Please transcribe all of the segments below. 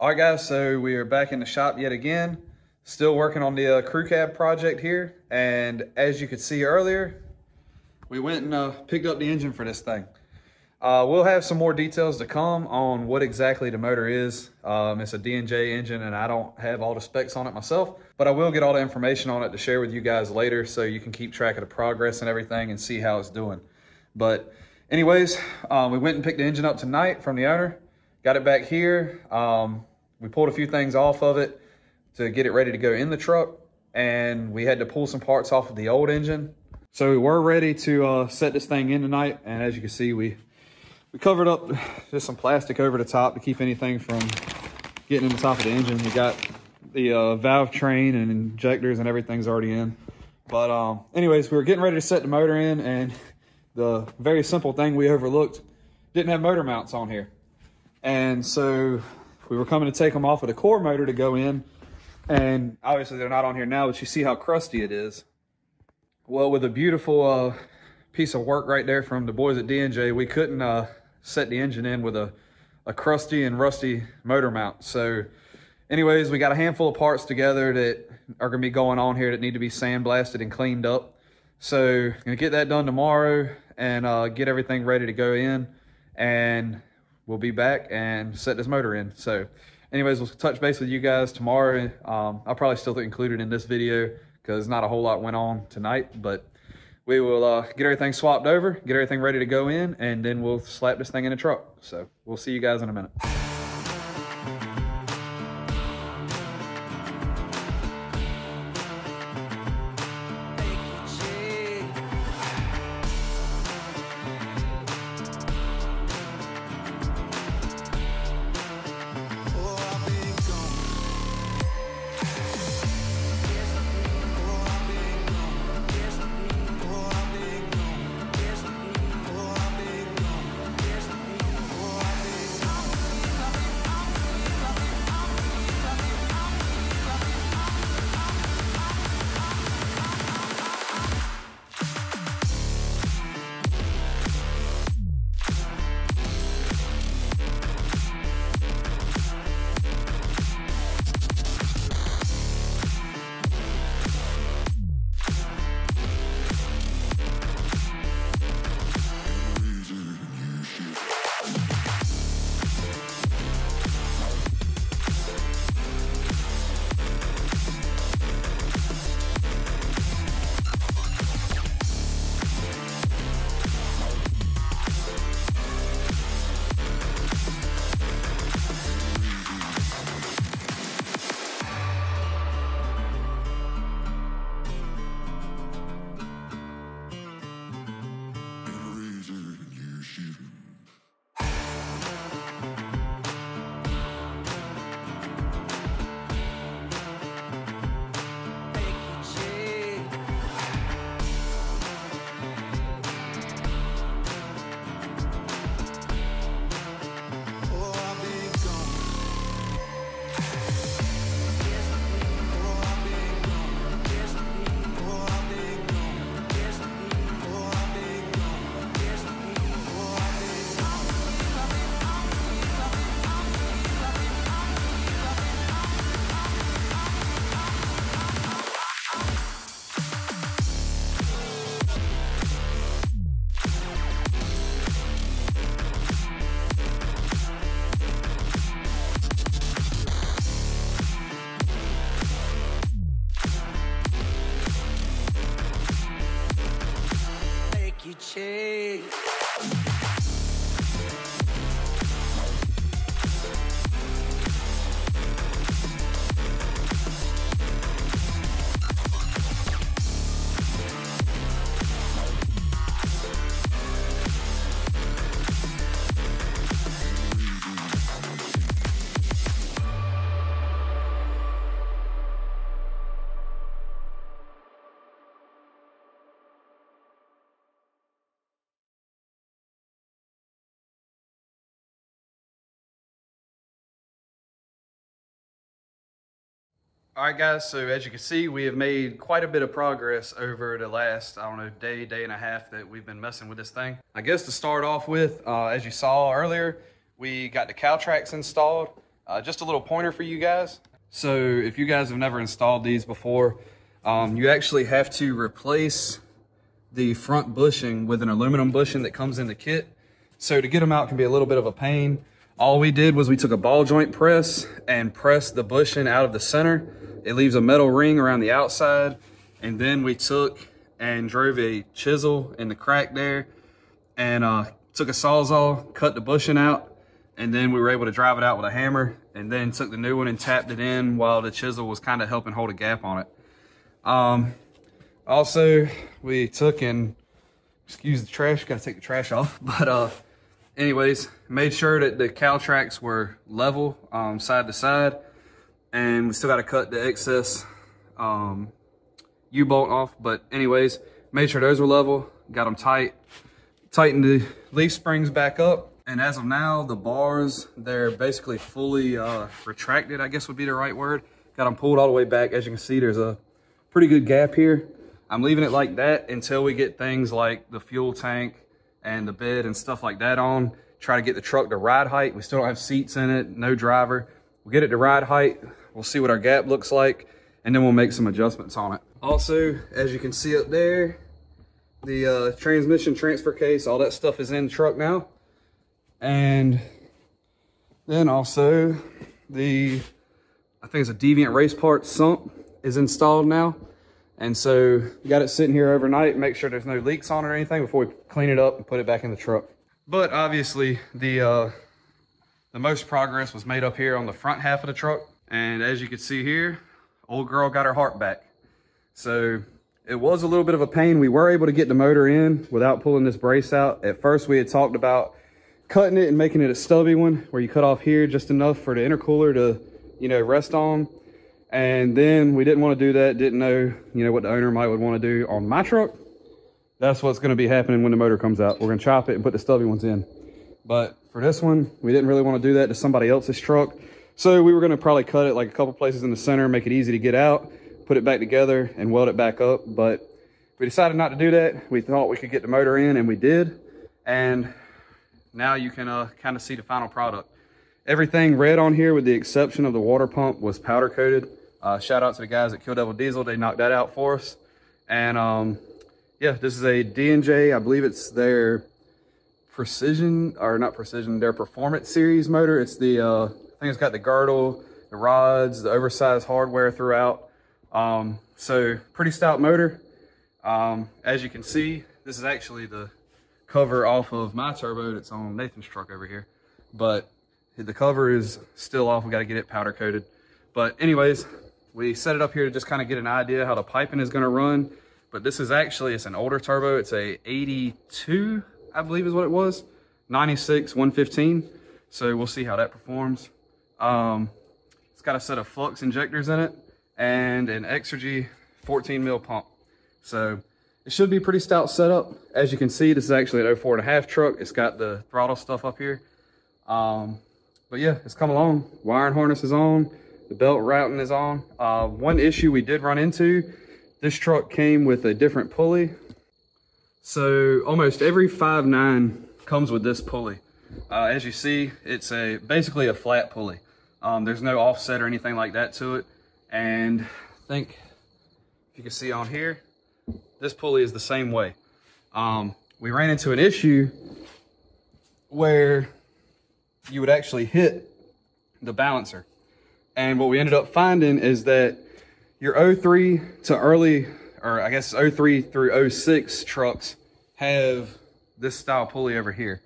All right, guys, so we are back in the shop yet again. Still working on the crew cab project here. And as you could see earlier, we went and picked up the engine for this thing. We'll have some more details to come on what exactly the motor is. It's a D&J engine and I don't have all the specs on it myself, but I will get all the information on it to share with you guys later so you can keep track of the progress and everything and see how it's doing. But anyways, we went and picked the engine up tonight from the owner, got it back here. We pulled a few things off of it to get it ready to go in the truck, and we had to pull some parts off of the old engine. So we were ready to set this thing in tonight, and as you can see, we covered up just some plastic over the top to keep anything from getting in the top of the engine. You got the valve train and injectors and everything's already in. But anyways, we were getting ready to set the motor in, and the very simple thing we overlooked, didn't have motor mounts on here. And so we were coming to take them off of the core motor to go in, and obviously they're not on here now, but you see how crusty it is. Well, with a beautiful piece of work right there from the boys at D&J, we couldn't set the engine in with a crusty and rusty motor mount. So anyways, we got a handful of parts together that are gonna be going on here that need to be sandblasted and cleaned up. So gonna get that done tomorrow and get everything ready to go in, and we'll be back and set this motor in. So anyways, we'll touch base with you guys tomorrow. I'll probably still include it in this video because not a whole lot went on tonight, but we will get everything swapped over, get everything ready to go in, and then we'll slap this thing in the truck. So we'll see you guys in a minute. All right, guys, so as you can see, we have made quite a bit of progress over the last, I don't know, day and a half that we've been messing with this thing. I guess to start off with, as you saw earlier, we got the Caltracs installed. Just a little pointer for you guys. So if you guys have never installed these before, you actually have to replace the front bushing with an aluminum bushing that comes in the kit. So to get them out can be a little bit of a pain. All we did was we took a ball joint press and pressed the bushing out of the center. It leaves a metal ring around the outside. And then we took and drove a chisel in the crack there and took a Sawzall, cut the bushing out, and then we were able to drive it out with a hammer, and then took the new one and tapped it in while the chisel was kind of helping hold a gap on it. Also, we took and, excuse the trash, gotta take the trash off, but anyways, made sure that the Caltracs were level side to side, and we still gotta cut the excess U-bolt off, but anyways, made sure those were level, got them tight, tightened the leaf springs back up. And as of now, the bars, they're basically fully retracted, I guess would be the right word. Got them pulled all the way back. As you can see, there's a pretty good gap here. I'm leaving it like that until we get things like the fuel tank and the bed and stuff like that on. Try to get the truck to ride height. We still don't have seats in it, no driver. We'll get it to ride height. We'll see what our gap looks like, and then we'll make some adjustments on it. Also, as you can see up there, the transmission transfer case, all that stuff is in the truck now. And then also I think it's a Deviant race part sump is installed now. And so we got it sitting here overnight, make sure there's no leaks on it or anything before we clean it up and put it back in the truck. But obviously the most progress was made up here on the front half of the truck. And as you can see here, old girl got her heart back. So it was a little bit of a pain. We were able to get the motor in without pulling this brace out. At first we had talked about cutting it and making it a stubby one where you cut off here just enough for the intercooler to, you know, rest on. And then we didn't want to do that. Didn't know, you know, what the owner might would want to do on my truck. That's what's going to be happening when the motor comes out. We're going to chop it and put the stubby ones in. But for this one, we didn't really want to do that to somebody else's truck. So we were going to probably cut it like a couple places in the center, make it easy to get out, put it back together and weld it back up. But we decided not to do that. We thought we could get the motor in, and we did. And now you can kind of see the final product. Everything red on here with the exception of the water pump was powder coated. Shout out to the guys at Kill Devil Diesel. They knocked that out for us. And yeah, this is a D&J. I believe it's their precision, or not precision, their performance series motor. It's the, I think it's got the girdle, the rods, the oversized hardware throughout. So pretty stout motor. As you can see, this is actually the cover off of my turbo that's on Nathan's truck over here, but the cover is still off. We got to get it powder coated. But anyways, we set it up here to just kind of get an idea how the piping is going to run. But this is actually, it's an older turbo. It's a 82, I believe is what it was, 96 115. So we'll see how that performs. It's got a set of flux injectors in it and an Exergy 14 mil pump. So it should be pretty stout setup. As you can see, this is actually an 04.5 truck. It's got the throttle stuff up here. But yeah, it's come along. Wiring harness is on. The belt routing is on. One issue we did run into, this truck came with a different pulley. So almost every 5.9 comes with this pulley. As you see, it's basically a flat pulley. There's no offset or anything like that to it. And I think if you can see on here, this pulley is the same way. We ran into an issue where you would actually hit the balancer. And what we ended up finding is that your 03 to early, or I guess 03 through 06 trucks have this style pulley over here.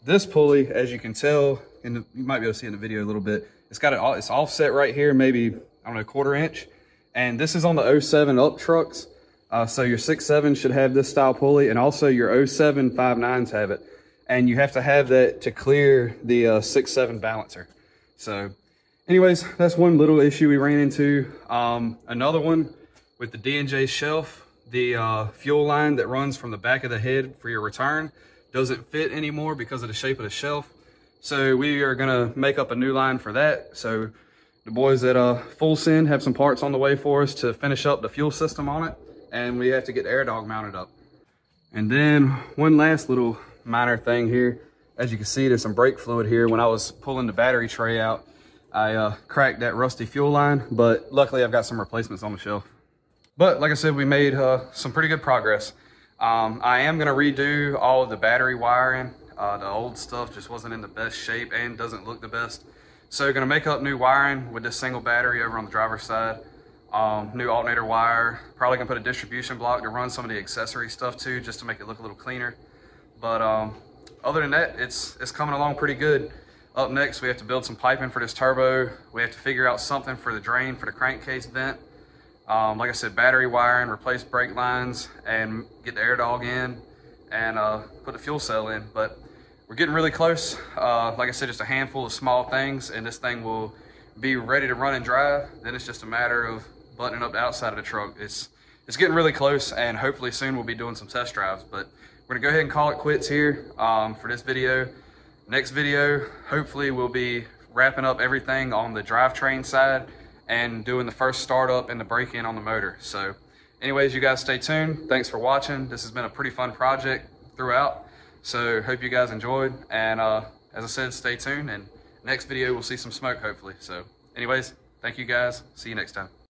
This pulley, as you can tell, you might be able to see in the video a little bit, it's offset right here, maybe, I don't know, 1/4 inch. And this is on the 07 up trucks. So your 6.7 should have this style pulley, and also your 07 5.9s have it. And you have to have that to clear the 6.7 balancer. So anyways, that's one little issue we ran into. Another one with the D&J shelf, the fuel line that runs from the back of the head for your return doesn't fit anymore because of the shape of the shelf. So we are gonna make up a new line for that. So the boys at Full Send have some parts on the way for us to finish up the fuel system on it, and we have to get the air dog mounted up. And then one last little minor thing here. As you can see, there's some brake fluid here. When I was pulling the battery tray out, I cracked that rusty fuel line, but luckily I've got some replacements on the shelf. But like I said, we made some pretty good progress. I am gonna redo all of the battery wiring. The old stuff just wasn't in the best shape and doesn't look the best. So gonna make up new wiring with this single battery over on the driver's side. New alternator wire. Probably gonna put a distribution block to run some of the accessory stuff too, just to make it look a little cleaner. But other than that, it's coming along pretty good. Up next, we have to build some piping for this turbo. We have to figure out something for the drain for the crankcase vent. Like I said, battery wiring, replace brake lines, and get the air dog in, and put the fuel cell in. But we're getting really close. Like I said, just a handful of small things, and this thing will be ready to run and drive. Then it's just a matter of buttoning up the outside of the truck. It's getting really close, and hopefully soon we'll be doing some test drives. But we're gonna go ahead and call it quits here for this video. Next video, hopefully we'll be wrapping up everything on the drivetrain side and doing the first startup and the break-in on the motor. So anyways, you guys stay tuned. Thanks for watching. This has been a pretty fun project throughout. So hope you guys enjoyed. And as I said, stay tuned, and next video we'll see some smoke hopefully. So anyways, thank you guys. See you next time.